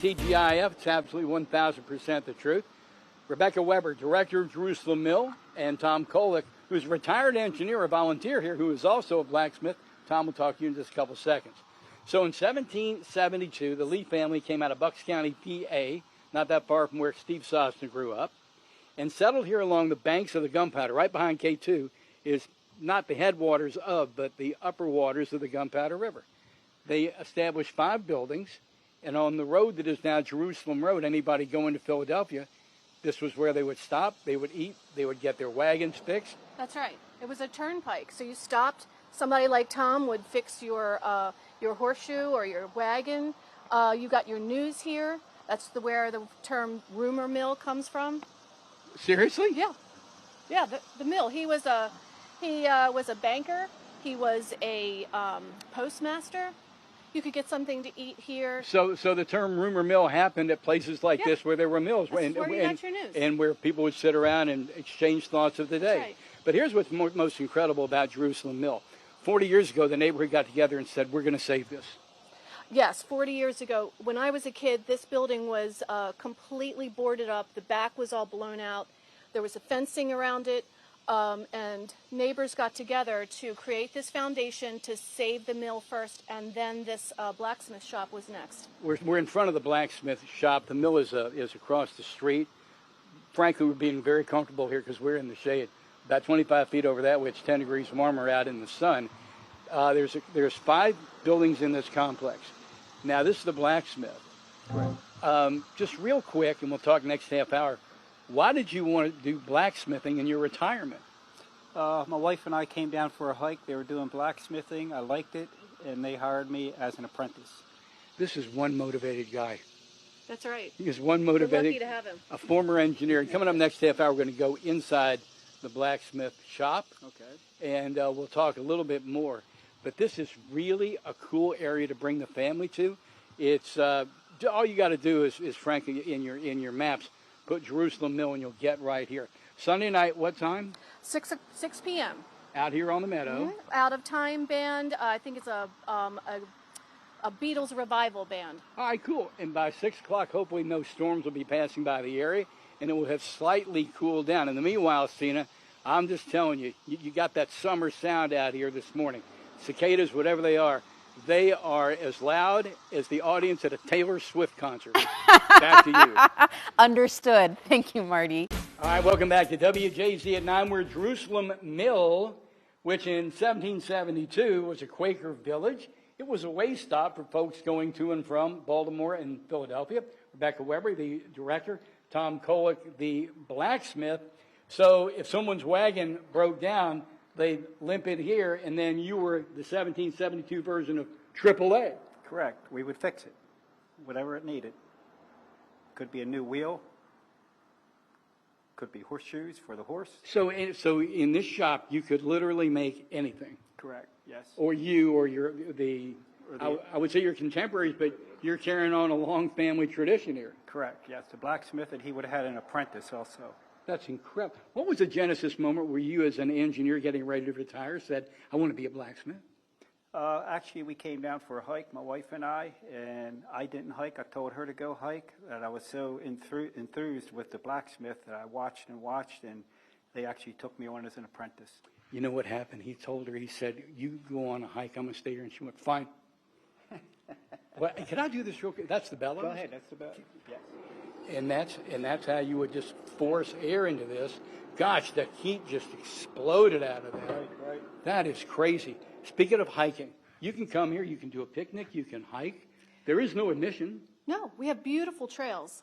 TGIF, it's absolutely 1,000% the truth. Rebecca Weber, director of Jerusalem Mill, and Tom Kolick, who's a retired engineer, a volunteer here, who is also a blacksmith. Tom will talk to you in just a couple seconds. So in 1772, the Lee family came out of Bucks County, PA, not that far from where Steve Sosna grew up, and settled here along the banks of the Gunpowder. Right behind K2 is not the headwaters of, but the upper waters of the Gunpowder River. They established 5 buildings, and on the road that is now Jerusalem Road, anybody going to Philadelphia, this was where they would stop, they would eat, they would get their wagons fixed. That's right. It was a turnpike. So you stopped, somebody like Tom would fix your horseshoe or your wagon. You got your news here. That's where the term rumor mill comes from. Seriously? Yeah. Yeah, the mill. He was a banker. He was a postmaster. You could get something to eat here. So the term rumor mill happened at places like this where there were mills. That's where you got your news. And where people would sit around and exchange thoughts of the day. Right. But here's what's most incredible about Jerusalem Mill. 40 years ago, the neighborhood got together and said, we're going to save this. Yes, 40 years ago. When I was a kid, this building was completely boarded up. The back was all blown out. There was a fencing around it. And neighbors got together to create this foundation to save the mill first, and then this blacksmith shop was next. We're in front of the blacksmith shop. The mill is across the street. Frankly, we're being very comfortable here because we're in the shade. About 25 feet over that, which 10 degrees warmer out in the sun. There's 5 buildings in this complex. Now, this is the blacksmith. Right. Just real quick, and we'll talk next half hour. Why did you want to do blacksmithing in your retirement? My wife and I came down for a hike. They were doing blacksmithing. I liked it, and they hired me as an apprentice. This is one motivated guy. That's right. He is one motivated. We're lucky to have him. A former engineer. And coming up next half hour, we're going to go inside the blacksmith shop. Okay. And we'll talk a little bit more. But this is really a cool area to bring the family to. It's all you got to do is frankly in your maps. Put Jerusalem Mill and you'll get right here. Sunday night, what time? 6 p.m. Out here on the meadow. Mm-hmm. Out of Time band. I think it's a Beatles revival band. All right, cool. And by 6 o'clock, hopefully no storms will be passing by the area, and it will have slightly cooled down. In the meanwhile, Sina, I'm just telling you, you got that summer sound out here this morning. Cicadas, whatever they are as loud as the audience at a Taylor Swift concert. Back to you. Understood. Thank you, Marty. All right, welcome back to WJZ at 9. We're at Jerusalem Mill, which in 1772 was a Quaker village. It was a way stop for folks going to and from Baltimore and Philadelphia. Rebecca Weber, the director. Tom Kolick, the blacksmith. So if someone's wagon broke down, they'd limp it here, and then you were the 1772 version of AAA. Correct. We would fix it, whatever it needed. Could be a new wheel. Could be horseshoes for the horse. So in this shop, you could literally make anything. Correct. Yes. Or I would say your contemporaries, but you're carrying on a long family tradition here. Correct. Yes. The blacksmith, and he would have had an apprentice also. That's incredible. What was the genesis moment where you, as an engineer getting ready to retire, said, I want to be a blacksmith? Actually, we came down for a hike, my wife and I didn't hike. I told her to go hike, and I was so enthused with the blacksmith that I watched, and they actually took me on as an apprentice. You know what happened? He told her, he said, you go on a hike, I'm going to stay here. And she went, fine. Well, can I do this real quick? That's the bellows? Go ahead, that's the bellows, yes. And that's how you would just force air into this. Gosh, the heat just exploded out of that. Right. That is crazy. Speaking of hiking, you can come here, you can do a picnic, you can hike. There is no admission. No, we have beautiful trails.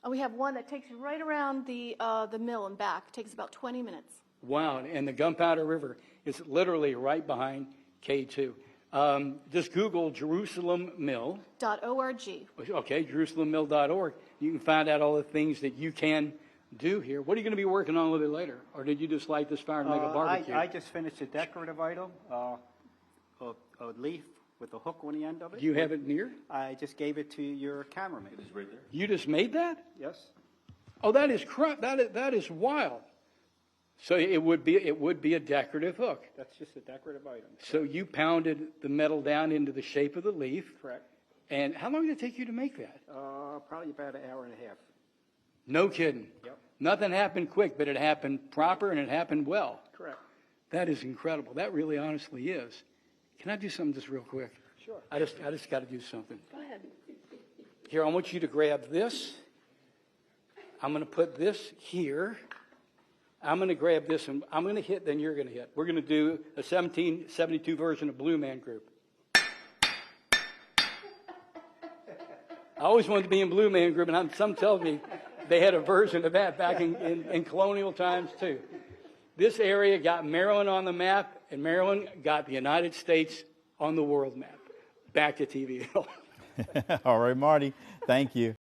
And we have one that takes you right around the mill and back. It takes about 20 minutes. Wow, and the Gunpowder River is literally right behind K2. Just Google Jerusalem Mill. .org. Okay, JerusalemMill.org. You can find out all the things that you can do here. What are you going to be working on a little bit later? Or did you just light this fire and make a barbecue? I just finished a decorative item, a leaf with a hook on the end of it. Do you have it near? I just gave it to your cameraman. It is right there. You just made that? Yes. Oh, that is that is wild. So it would be a decorative hook. That's just a decorative item. So you pounded the metal down into the shape of the leaf. Correct. And how long did it take you to make that? Probably about an hour and a half. No kidding. Yep. Nothing happened quick, but it happened proper and it happened well. Correct. That is incredible. That really honestly is. Can I do something just real quick? Sure. I just got to do something. Go ahead. Here, I want you to grab this. I'm going to put this here. I'm going to grab this and I'm going to hit, then you're going to hit. We're going to do a 1772 version of Blue Man Group. I always wanted to be in Blue Man Group, and some tell me they had a version of that back in colonial times too. This area got Maryland on the map, and Maryland got the United States on the world map. Back to TVL. All right, Marty. Thank you.